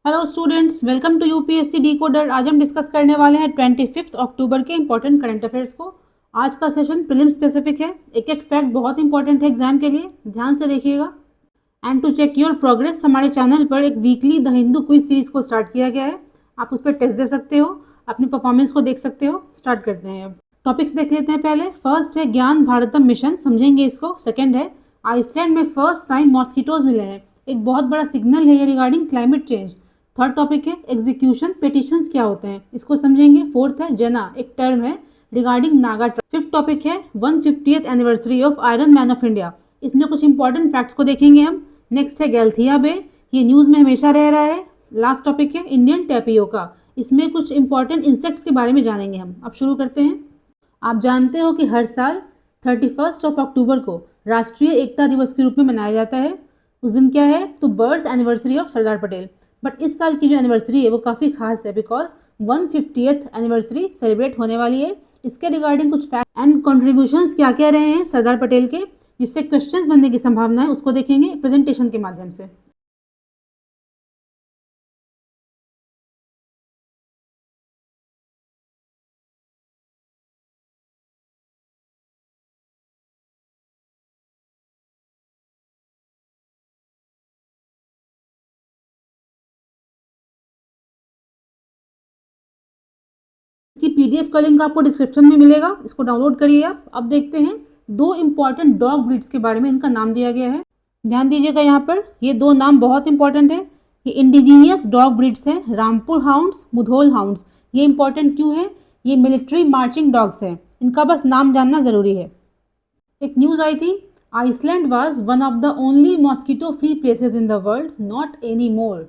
Hello students, welcome to UPSC decoder. आज हम discuss करने वाले हैं 25 अक्टूबर के इंपॉर्टेंट करंट अफेयर्स को। आज का सेशन प्रीलिम स्पेसिफिक है। एक एक फैक्ट बहुत इंपॉर्टेंट है एग्जाम के लिए, ध्यान से देखिएगा। And to check your progress, हमारे चैनल पर एक weekly the Hindu quiz series को स्टार्ट किया गया है। आप उस पर टेस्ट दे सकते हो, अपनी परफॉर्मेंस को देख सकते हो। स्टार्ट करते हैं। अब टॉपिक्स देख लेते हैं। पहले फर्स्ट है ज्ञान भारतम मिशन, समझेंगे इसको। सेकंड है आइसलैंड में फर्स्ट टाइम मॉस्किटोज मिले हैं, एक बहुत बड़ा सिग्नल है ये regarding climate change. Third topic है एग्जीक्यूशन पिटिशंस क्या होते हैं, इसको समझेंगे। फोर्थ है जेना, एक टर्म है regarding Naga tribe. Fifth topic है 150th anniversary of iron man of India, इसमें कुछ इंपॉर्टेंट फैक्ट्स को देखेंगे हम। नेक्स्ट है गैल्थिया बे, ये न्यूज़ में हमेशा रह रहा है। लास्ट टॉपिक है इंडियन टैपियोका, इसमें कुछ इंपॉर्टेंट इंसेक्ट्स के बारे में जानेंगे हम। अब शुरू करते हैं। आप जानते हो कि हर साल 31 अक्टूबर को राष्ट्रीय एकता दिवस के रूप में मनाया जाता है। उस दिन क्या है, तो birth anniversary of Sardar Patel. But इस साल की जो एनिवर्सरी है वो काफ़ी खास है, बिकॉज 150th एनिवर्सरी सेलिब्रेट होने वाली है। इसके रिगार्डिंग कुछ फैक्ट एंड कॉन्ट्रीब्यूशंस क्या क्या रहे हैं सरदार पटेल के, जिससे क्वेश्चंस बनने की संभावना है, उसको देखेंगे प्रेजेंटेशन के माध्यम से। इसकी पीडीएफ का लिंक आपको डिस्क्रिप्शन में मिलेगा, इसको डाउनलोड करिए आप। अब देखते हैं दो इंपॉर्टेंट डॉग ब्रीड्स के बारे में, इनका नाम दिया गया है। ध्यान दीजिएगा, यहाँ पर ये दो नाम बहुत इंपॉर्टेंट है। ये इंडिजीनियस डॉग ब्रीड्स हैं, रामपुर हाउंड्स, मुधोल हाउंड्स। ये इंपॉर्टेंट क्यों है, ये मिलिट्री मार्चिंग डॉग्स हैं, इनका बस नाम जानना ज़रूरी है। एक न्यूज़ आई थी, Iceland was one of the only mosquito free places in the world, not any more.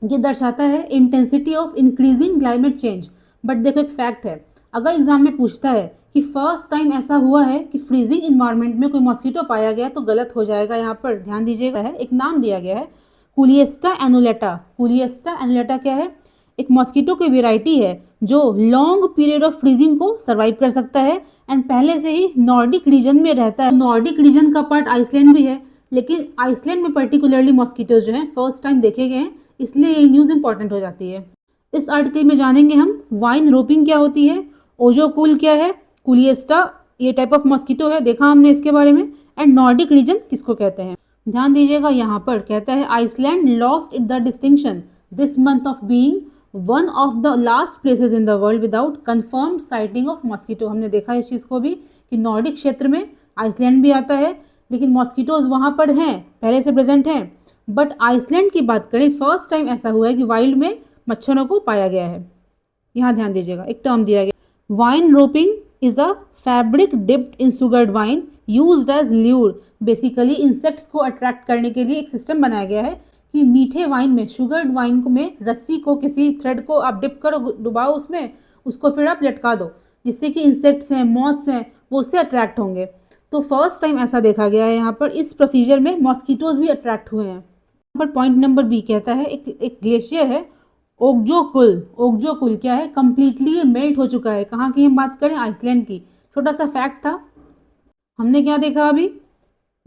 ये दर्शाता है intensity of increasing climate change. But देखो एक फैक्ट है, अगर एग्जाम में पूछता है कि फर्स्ट टाइम ऐसा हुआ है कि फ्रीजिंग इन्वायरमेंट में कोई मॉस्किटो पाया गया, तो गलत हो जाएगा। यहाँ पर ध्यान दीजिएगा, है एक नाम दिया गया है कुलिएस्टा एनुलेटा। कुलिएस्टा एनुलेटा क्या है, एक मॉस्किटो की वेराइटी है जो लॉन्ग पीरियड ऑफ फ्रीजिंग को सर्वाइव कर सकता है एंड पहले से ही नॉर्डिक रीजन में रहता है। नॉर्डिक रीजन का पार्ट आइसलैंड भी है, लेकिन आइसलैंड में पर्टिकुलरली मॉस्किटोज जो हैं फर्स्ट टाइम देखे गए हैं, इसलिए ये न्यूज़ इंपॉर्टेंट हो जाती है। इस आर्टिकल में जानेंगे हम वाइन रोपिंग क्या होती है, ओजोकूल क्या है, कुलिएस्टा ये टाइप ऑफ मॉस्किटो है, देखा हमने इसके बारे में, एंड नॉर्डिक रीजन किसको कहते हैं। ध्यान दीजिएगा, यहाँ पर कहता है Iceland lost it the distinction this month of being one of the last places in the world without confirm sighting of mosquito. हमने देखा इस चीज़ को भी कि नॉर्डिक क्षेत्र में आइसलैंड भी आता है, लेकिन मॉस्किटोज वहाँ पर हैं, पहले से प्रेजेंट हैं। बट आइसलैंड की बात करें, फर्स्ट टाइम ऐसा हुआ है कि वाइल्ड में मच्छरों को पाया गया है। यहाँ ध्यान दीजिएगा, एक टर्म दिया गया, wine roping is a fabric dipped in sugared wine used as lure. Basically insects को अट्रैक्ट करने के लिए एक सिस्टम बनाया गया है कि मीठे वाइन में, शुगर्ड वाइन में रस्सी को, किसी थ्रेड को आप डिप करो, डुबाओ उसमें, उसको फिर आप लटका दो, जिससे कि इंसेक्ट्स हैं, मॉथ्स हैं, वो उससे अट्रैक्ट होंगे। तो फर्स्ट टाइम ऐसा देखा गया है यहाँ पर, इस प्रोसीजर में मॉस्किटोज भी अट्रैक्ट हुए हैं। यहाँ पर पॉइंट नंबर बी कहता है एक ग्लेशियर है ओग्जोकुल। ओग्जोकुल क्या है, कंप्लीटली ये मेल्ट हो चुका है। कहाँ की हम बात करें, आइसलैंड की। छोटा सा फैक्ट था, हमने क्या देखा अभी,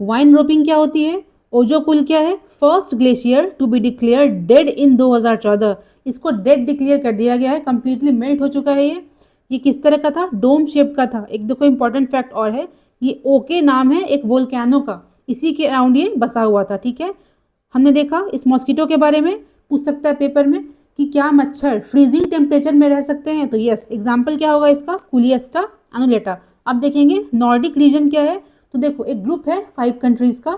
वाइन रोपिंग क्या होती है, ओजोकुल क्या है, first glacier to be declared dead in 2014। इसको डेड डिक्लेयर कर दिया गया है, कंप्लीटली मेल्ट हो चुका है। ये किस तरह का था, डोम शेप का था। एक देखो इंपॉर्टेंट फैक्ट और है, ये ओके नाम है एक वोल्केनो का, इसी के अराउंड ये बसा हुआ था। ठीक है, हमने देखा इस मॉस्किटो के बारे में, पूछ सकता है पेपर में कि क्या मच्छर फ्रीजिंग टेम्परेचर में रह सकते हैं, तो यस, एग्जाम्पल क्या होगा इसका, कुलिएस्टा एनुलेटा। अब देखेंगे नॉर्डिक रीजन क्या है, तो देखो एक ग्रुप है 5 कंट्रीज का,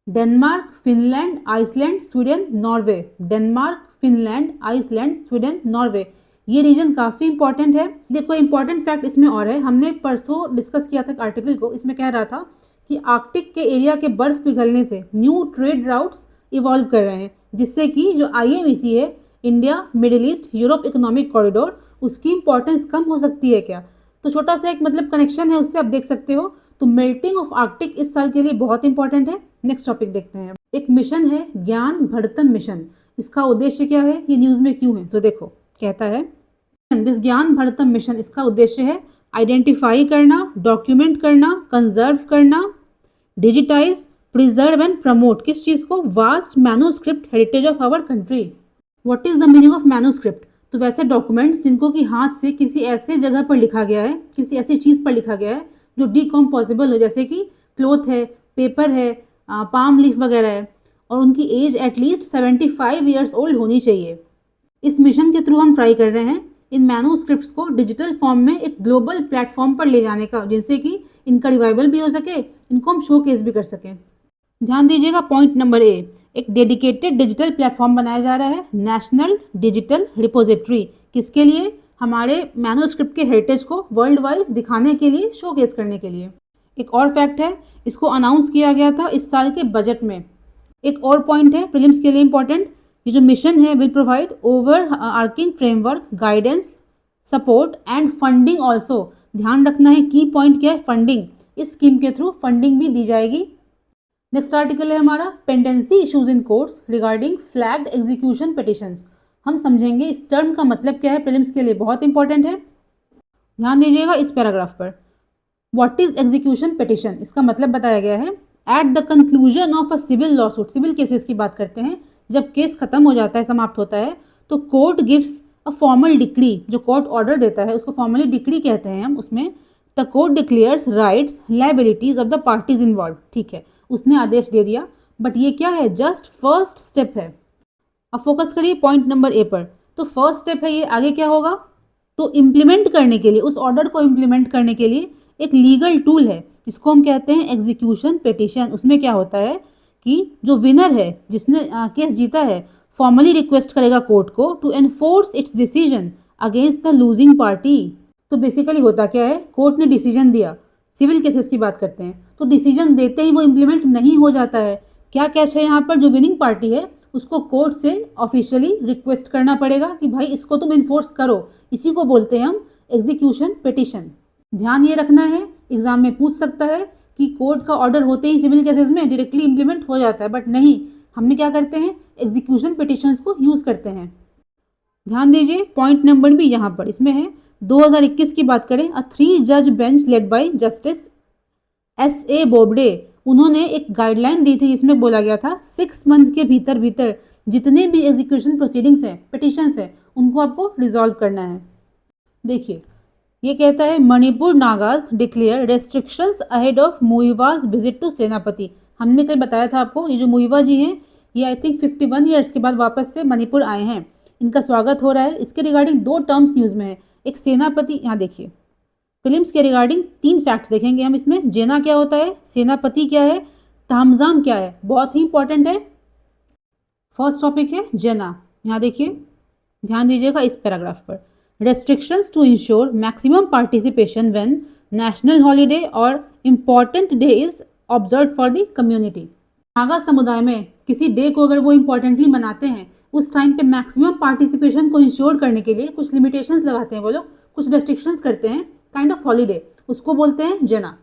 Denmark, Finland, Iceland, Sweden, Norway. Denmark, Finland, Iceland, Sweden, Norway, ये रीजन काफ़ी इंपॉर्टेंट है। देखो इंपॉर्टेंट फैक्ट इसमें और है, हमने परसों डिस्कस किया था आर्टिकल को, इसमें कह रहा था कि आर्कटिक के एरिया के बर्फ पिघलने से न्यू ट्रेड राउट्स इवॉल्व कर रहे हैं, जिससे कि जो IMEC है, India middle east Europe economic corridor, उसकी इंपॉर्टेंस कम हो सकती है क्या। तो छोटा सा एक मतलब कनेक्शन है, उससे आप देख सकते हो। तो मेल्टिंग ऑफ आर्कटिक इस साल के लिए बहुत इंपॉर्टेंट है। नेक्स्ट टॉपिक देखते हैं। एक मिशन है ज्ञान भरतम मिशन, इसका उद्देश्य क्या है, ये न्यूज़ में क्यों है, तो देखो कहता है दिस ज्ञान भरतम मिशन, इसका उद्देश्य है आइडेंटिफाई करना, डॉक्यूमेंट करना, कंजर्व करना, डिजिटाइज, प्रिजर्व एंड प्रमोट, किस चीज़ को, vast manuscript heritage of our country. What is the meaning of manuscript? तो वैसे डॉक्यूमेंट्स जिनको कि हाथ से किसी ऐसे जगह पर लिखा गया है, किसी ऐसी चीज़ पर लिखा गया है जो डिकम्पोजिबल हो, जैसे कि क्लोथ है, पेपर है, पाम लीफ वगैरह है, और उनकी एज एटलीस्ट 75 ईयर्स ओल्ड होनी चाहिए। इस मिशन के थ्रू हम ट्राई कर रहे हैं इन मैन्युस्क्रिप्ट्स को डिजिटल फॉर्म में एक ग्लोबल प्लेटफॉर्म पर ले जाने का, जिससे कि इनका रिवाइवल भी हो सके, इनको हम शोकेस भी कर सकें। ध्यान दीजिएगा, पॉइंट नंबर ए, एक डेडिकेटेड डिजिटल प्लेटफॉर्म बनाया जा रहा है, नेशनल डिजिटल रिपोजिटरी। किसके लिए? हमारे मैन्युस्क्रिप्ट के हेरिटेज को वर्ल्ड वाइज दिखाने के लिए, शोकेस करने के लिए। एक और फैक्ट है, इसको अनाउंस किया गया था इस साल के बजट में। एक और पॉइंट है प्रीलिम्स के लिए इंपॉर्टेंट, ये जो मिशन है will provide overarching framework, guidance, support and funding also. ध्यान रखना है, की पॉइंट क्या है? फंडिंग। इस स्कीम के थ्रू फंडिंग भी दी जाएगी। नेक्स्ट आर्टिकल है हमारा pendency issues in courts regarding flagged execution petitions. हम समझेंगे इस टर्म का मतलब क्या है, प्रीलिम्स के लिए बहुत इंपॉर्टेंट है। ध्यान दीजिएगा इस पैराग्राफ पर। What is execution petition? इसका मतलब बताया गया है, at the conclusion of a civil lawsuit, civil cases की बात करते हैं, जब केस खत्म हो जाता है, समाप्त होता है, तो court gives a formal decree, जो कोर्ट ऑर्डर देता है उसको फॉर्मली डिक्री कहते हैं हम। उसमें the court declares rights liabilities of the parties involve. ठीक है, उसने आदेश दे दिया, बट ये क्या है? जस्ट फर्स्ट स्टेप है। अब फोकस करिए पॉइंट नंबर ए पर। तो फर्स्ट स्टेप है ये, आगे क्या होगा? तो इम्प्लीमेंट करने के लिए, उस ऑर्डर को इम्प्लीमेंट करने के लिए एक लीगल टूल है, इसको हम कहते हैं एग्जीक्यूशन पिटिशन। उसमें क्या होता है कि जो विनर है, जिसने केस जीता है, फॉर्मली रिक्वेस्ट करेगा कोर्ट को to enforce its decision against the losing party. तो बेसिकली होता क्या है, कोर्ट ने डिसीजन दिया, सिविल केसेस की बात करते हैं, तो डिसीजन देते ही वो इम्प्लीमेंट नहीं हो जाता है। क्या कैच है यहाँ पर? जो विनिंग पार्टी है उसको कोर्ट से ऑफिशियली रिक्वेस्ट करना पड़ेगा कि भाई इसको तुम इन्फोर्स करो। इसी को बोलते हैं हम एग्जीक्यूशन पिटिशन। ध्यान ये रखना है, एग्जाम में पूछ सकता है कि कोर्ट का ऑर्डर होते ही सिविल केसेस में डायरेक्टली इंप्लीमेंट हो जाता है, बट नहीं, हमने क्या करते हैं? एग्जीक्यूशन पिटिशंस को यूज करते हैं। ध्यान दीजिए पॉइंट नंबर भी यहाँ पर इसमें है। 2021 की बात करें, अ 3 जज bench led by justice S.A. Bobde, उन्होंने एक गाइडलाइन दी थी जिसमें बोला गया था 6 मंथ के भीतर भीतर जितने भी एग्जीक्यूशन प्रोसीडिंग्स हैं, पिटिशंस हैं, उनको आपको रिजॉल्व करना है। देखिए ये कहता है Manipur Nagas declare restrictions ahead of Muivah's visit to Senapati. हमने कल बताया था आपको, ये जो मुइवा जी हैं ये आई थिंक 51 ईयर्स के बाद वापस से मणिपुर आए हैं, इनका स्वागत हो रहा है। इसके रिगार्डिंग 2 टर्म्स न्यूज़ में है, एक सेनापति, यहाँ देखिए फिल्म्स के रिगार्डिंग 3 फैक्ट्स देखेंगे हम इसमें। जेना क्या होता है, सेनापति क्या है, तामझाम क्या है, बहुत ही इंपॉर्टेंट है। फर्स्ट टॉपिक है जेना, यहाँ देखिए, ध्यान दीजिएगा इस पैराग्राफ पर। Restrictions to ensure maximum participation when national holiday और important day is observe for the community. Naga समुदाय में किसी डे को अगर वो इम्पोर्टेंटली मनाते हैं, उस टाइम पे मैक्सिमम पार्टिसिपेशन को इंश्योर करने के लिए कुछ लिमिटेशंस लगाते हैं वो लोग, कुछ रेस्ट्रिक्शंस करते हैं, काइंड ऑफ हॉलीडे, उसको बोलते हैं जेना।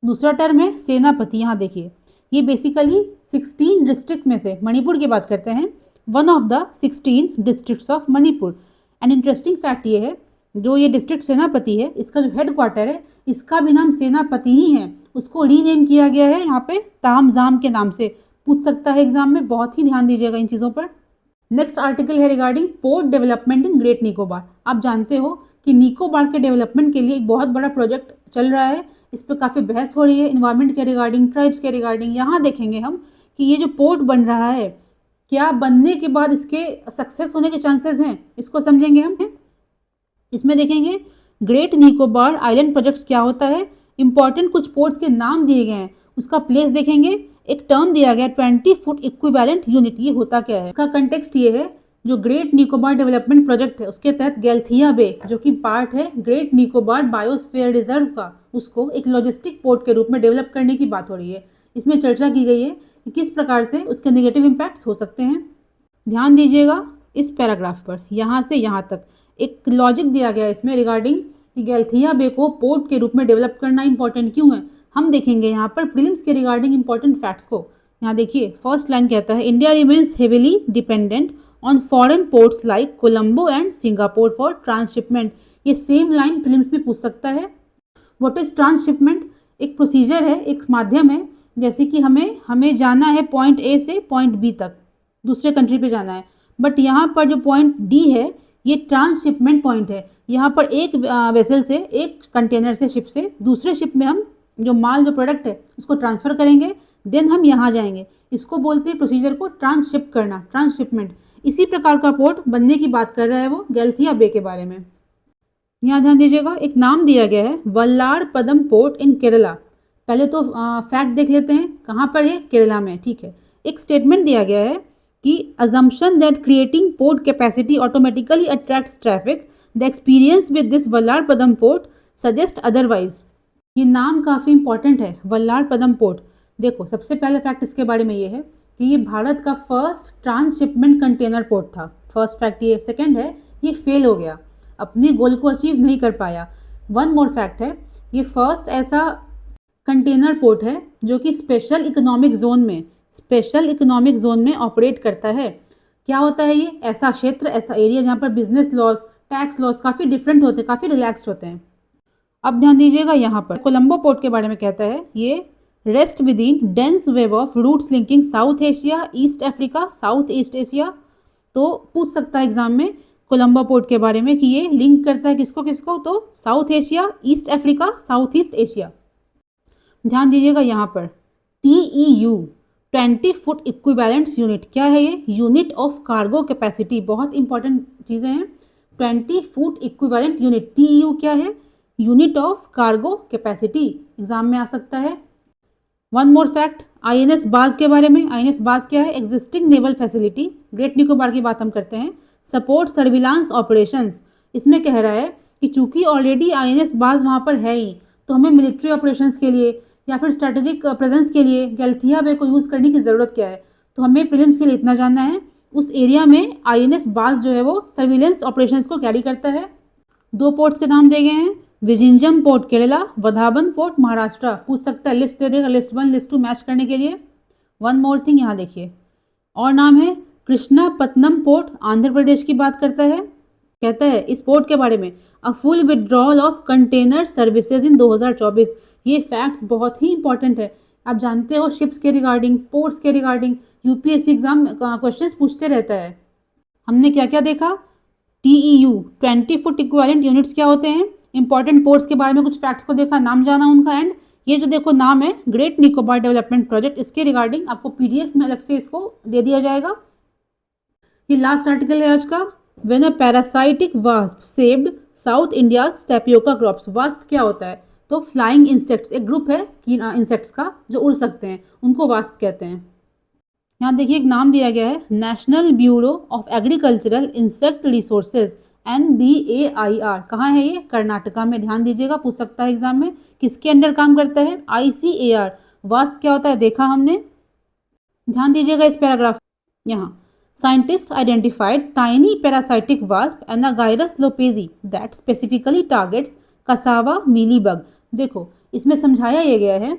दूसरा टर्म है सेनापति, यहाँ देखिए ये बेसिकली 16 डिस्ट्रिक्ट में से मणिपुर की बात करते हैं, one of the 16 districts of Manipur. And interesting fact ये है, जो ये डिस्ट्रिक्ट सेनापति है, इसका जो हेड क्वार्टर है, इसका भी नाम सेनापति ही है, उसको रीनेम किया गया है यहाँ पे तामझाम के नाम से। पूछ सकता है एग्जाम में, बहुत ही ध्यान दीजिएगा इन चीज़ों पर। नेक्स्ट आर्टिकल है regarding port development in great Nicobar. आप जानते हो कि निकोबार के डेवलपमेंट के लिए एक बहुत बड़ा प्रोजेक्ट चल रहा है, इस पर काफ़ी बहस हो रही है, इन्वायरमेंट के रिगार्डिंग, ट्राइब्स के रिगार्डिंग। यहाँ देखेंगे हम कि ये जो पोर्ट बन रहा है, क्या बनने के बाद इसके सक्सेस होने के चांसेस हैं, इसको समझेंगे हम। इसमें देखेंगे ग्रेट निकोबार आइलैंड प्रोजेक्ट्स क्या होता है, इंपॉर्टेंट कुछ पोर्ट्स के नाम दिए गए हैं, उसका प्लेस देखेंगे, एक टर्म दिया गया 20 फुट इक्विवेलेंट यूनिट, ये होता क्या है, इसका कंटेक्स्ट ये है, जो ग्रेट निकोबार डेवलपमेंट प्रोजेक्ट है उसके तहत गैल्थिया बे, जो कि पार्ट है ग्रेट निकोबार बायोस्फीयर रिजर्व का, उसको एक लॉजिस्टिक पोर्ट के रूप में डेवलप करने की बात हो रही है। इसमें चर्चा की गई है कि किस प्रकार से उसके नेगेटिव इम्पैक्ट्स हो सकते हैं। ध्यान दीजिएगा इस पैराग्राफ पर, यहाँ से यहाँ तक एक लॉजिक दिया गया है इसमें रिगार्डिंग कि गैल्थिया बे को पोर्ट के रूप में डेवलप करना इंपॉर्टेंट क्यों है। हम देखेंगे यहाँ पर प्रीलिम्स के रिगार्डिंग इंपॉर्टेंट फैक्ट्स को। यहाँ देखिए फर्स्ट लाइन कहता है India remains heavily dependent on foreign ports like Colombo and Singapore for transshipment. ये सेम लाइन प्रीलिम्स में पूछ सकता है। What is transshipment? एक प्रोसीजर है, एक माध्यम है, जैसे कि हमें जाना है पॉइंट ए से पॉइंट बी तक, दूसरे कंट्री पे जाना है, बट यहाँ पर जो पॉइंट डी है ये ट्रांसशिपमेंट पॉइंट है। यहाँ पर एक वेसल से, एक कंटेनर से, शिप से दूसरे शिप में हम जो माल, जो प्रोडक्ट है उसको ट्रांसफ़र करेंगे, देन हम यहाँ जाएंगे। इसको बोलते हैं प्रोसीजर को ट्रांसशिप करना, ट्रांसशिपमेंट। इसी प्रकार का पोर्ट बनने की बात कर रहा है वो गैल्थिया बे के बारे में। यहाँ ध्यान दीजिएगा, एक नाम दिया गया है वल्लारपदम पोर्ट इन केरला। पहले तो फैक्ट देख लेते हैं, कहाँ पर है, केरला में, ठीक है। एक स्टेटमेंट दिया गया है कि assumption that creating port capacity automatically attracts traffic, the experience with this Vallarpadam port suggest otherwise। ये नाम काफ़ी इंपॉर्टेंट है, वल्लारपदम पोर्ट। देखो, सबसे पहले फैक्ट इसके बारे में ये है कि ये भारत का फर्स्ट ट्रांसशिपमेंट कंटेनर पोर्ट था। फर्स्ट फैक्ट ये। सेकंड है, ये फेल हो गया, अपने गोल को अचीव नहीं कर पाया। वन मोर फैक्ट है, ये फर्स्ट ऐसा कंटेनर पोर्ट है जो कि स्पेशल इकोनॉमिक जोन में ऑपरेट करता है। क्या होता है ये? ऐसा क्षेत्र, ऐसा एरिया जहाँ पर बिजनेस लॉज, टैक्स लॉज काफ़ी डिफरेंट होते हैं, काफ़ी रिलैक्स्ड होते हैं। अब ध्यान दीजिएगा, यहाँ पर कोलंबो पोर्ट के बारे में कहता है, ये rest within dense web of routes linking South Asia, East Africa, South East Asia. तो पूछ सकता है एग्जाम में कोलंबो पोर्ट के बारे में कि ये लिंक करता है किसको किसको, तो south Asia, East Africa, South East Asia. ध्यान दीजिएगा यहाँ पर TEU 20 फुट इक्विवेलेंट्स यूनिट, क्या है ये? Unit of cargo capacity. बहुत इंपॉर्टेंट चीज़ें हैं। 20 फुट इक्विवेलेंट यूनिट, TEU क्या है? Unit of cargo capacity, exam में आ सकता है। वन मोर फैक्ट INS बाज के बारे में। INS बाज क्या है? Existing naval facility. Great Nicobar की बात हम करते हैं। Support surveillance operations. इसमें कह रहा है कि चूंकि ऑलरेडी INS बाज वहाँ पर है ही, तो हमें मिलिट्री ऑपरेशंस के लिए या फिर स्ट्रेटेजिक प्रेजेंस के लिए गैल्थिया बे को यूज़ करने की ज़रूरत क्या है। तो हमें प्रीलिम्स के लिए इतना जानना है, उस एरिया में INS बाज जो है वो सर्विलेंस ऑपरेशंस को कैरी करता है। दो पोर्ट्स के नाम दिए गए हैं, विजिंजम पोर्ट केरला, वधाबन पोर्ट महाराष्ट्र। पूछ सकता है, लिस्ट दे देगा, लिस्ट 1 लिस्ट 2 मैच करने के लिए। वन मोर थिंग यहाँ देखिए, और नाम है कृष्णापत्तनम पोर्ट, आंध्र प्रदेश की बात करता है। कहता है इस पोर्ट के बारे में, a full withdrawal of container services in 2024। ये फैक्ट्स बहुत ही इंपॉर्टेंट है। आप जानते हो शिप्स के रिगार्डिंग, पोर्ट्स के रिगार्डिंग UPSC एग्जाम क्वेश्चंस पूछते रहता है। हमने क्या क्या देखा? TEU 20 फुट इक्विवेलेंट यूनिट्स क्या होते हैं, इंपॉर्टेंट पोर्ट्स के बारे में कुछ फैक्ट्स को देखा, नाम जाना उनका, एंड ये जो देखो नाम है ग्रेट निकोबार डेवलपमेंट प्रोजेक्ट, इसके रिगार्डिंग आपको PDF में अलग से इसको दे दिया जाएगा। ये लास्ट आर्टिकल है आज का। When a parasitic wasp saved south India tapioca crops. Wasp क्या होता है? तो फ्लाइंग इंसेक्ट्स, एक ग्रुप है इंसेक्ट्स का जो उड़ सकते हैं, उनको वास्प कहते हैं। यहाँ देखिए एक नाम दिया गया है, national bureau of agricultural insect resources, NBAIR। कहाँ है ये? कर्नाटका में। ध्यान दीजिएगा, पूछ सकता है एग्जाम में, किसके अंडर काम करता है? ICAR। वास्प क्या होता है देखा हमने। ध्यान दीजिएगा इस पैराग्राफ, यहाँ Scientists identified tiny parasitic wasp Anagyros lopezi that specifically targets cassava mealybug। देखो इसमें समझाया ये गया है,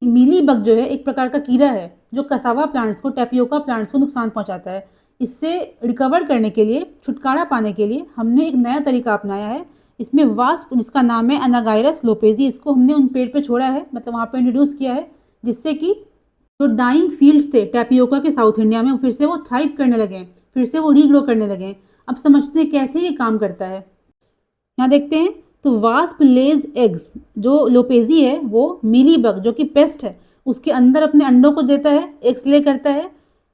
मीलीबग जो है एक प्रकार का कीड़ा है जो कसावा प्लांट्स को, टैपियोका प्लांट्स को नुकसान पहुंचाता है। इससे रिकवर करने के लिए, छुटकारा पाने के लिए हमने एक नया तरीका अपनाया है। इसमें वास्प जिसका नाम है Anagyros lopezi, इसको हमने उन पेड़ पे छोड़ा है, मतलब वहाँ पे इंट्रोड्यूस किया है, जिससे कि जो डाइंग फील्ड्स थे टैपियोका के साउथ इंडिया में, फिर से वो थ्राइव करने लगे, फिर से वो रीग्रो करने लगे। अब समझते हैं कैसे ये काम करता है। यहाँ देखते हैं, तो वास्प लेज एग्स, जो लोपेजी है वो मीलीबग जो कि पेस्ट है उसके अंदर अपने अंडों को देता है, एग्स ले करता है।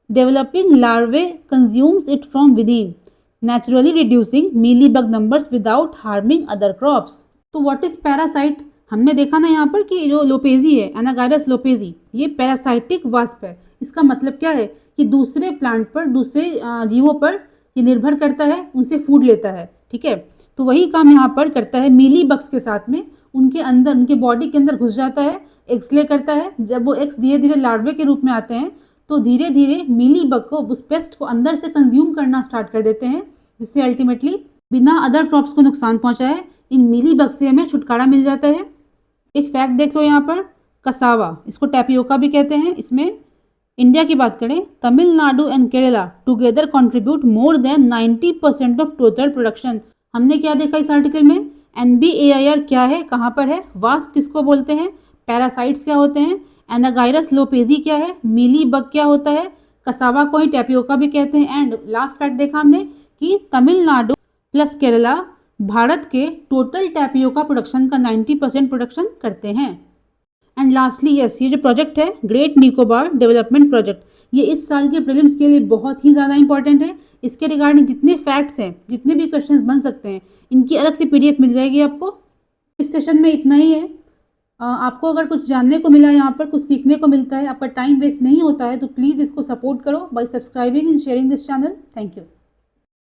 Developing larvae consumes it from within, naturally reducing mealybug numbers without harming other crops. तो व्हाट इज पैरासाइट? हमने देखा ना यहाँ पर कि जो लोपेजी है, एनागायरस लोपेजी, ये पैरासाइटिक वास्प है। इसका मतलब क्या है कि दूसरे प्लांट पर, दूसरे जीवों पर ये निर्भर करता है, उनसे फूड लेता है, ठीक है। तो वही काम यहाँ पर करता है मीलीबग्स के साथ में, उनके अंदर, उनके बॉडी के अंदर घुस जाता है, एग्स ले करता है। जब वो एग्स धीरे धीरे लार्वे के रूप में आते हैं तो धीरे धीरे मीलीबग को, उस पेस्ट को अंदर से कंज्यूम करना स्टार्ट कर देते हैं, जिससे अल्टीमेटली बिना अदर क्रॉप्स को नुकसान पहुँचाए इन मीलीबग से हमें छुटकारा मिल जाता है। एक फैक्ट देख लो यहाँ पर, कसावा, इसको टैपियोका भी कहते हैं। इसमें इंडिया की बात करें, Tamil Nadu and Kerala together contribute more than 90% of total production. हमने क्या देखा इस आर्टिकल में? NBAIR क्या है, कहाँ पर है, वास्प किसको बोलते हैं, पैरासाइट्स क्या होते हैं, एनागायरस लोपेजी क्या है, मीलीबग क्या होता है, कसावा को ही टैपियोका भी कहते हैं। एंड लास्ट फैक्ट देखा हमने कि तमिलनाडु प्लस केरला भारत के टोटल टैपियोका प्रोडक्शन का 90% प्रोडक्शन करते हैं। एंड लास्टली यस, ये जो प्रोजेक्ट है ग्रेट निकोबार डेवलपमेंट प्रोजेक्ट, ये इस साल के प्रीलिम्स के लिए बहुत ही ज़्यादा इंपॉर्टेंट है। इसके रिगार्डिंग जितने फैक्ट्स हैं, जितने भी क्वेश्चंस बन सकते हैं, इनकी अलग से PDF मिल जाएगी आपको। इस सेशन में इतना ही है। आपको अगर कुछ जानने को मिला, यहाँ पर कुछ सीखने को मिलता है, आपका टाइम वेस्ट नहीं होता है, तो प्लीज़ इसको सपोर्ट करो bye subscribing and sharing this channel. Thank you.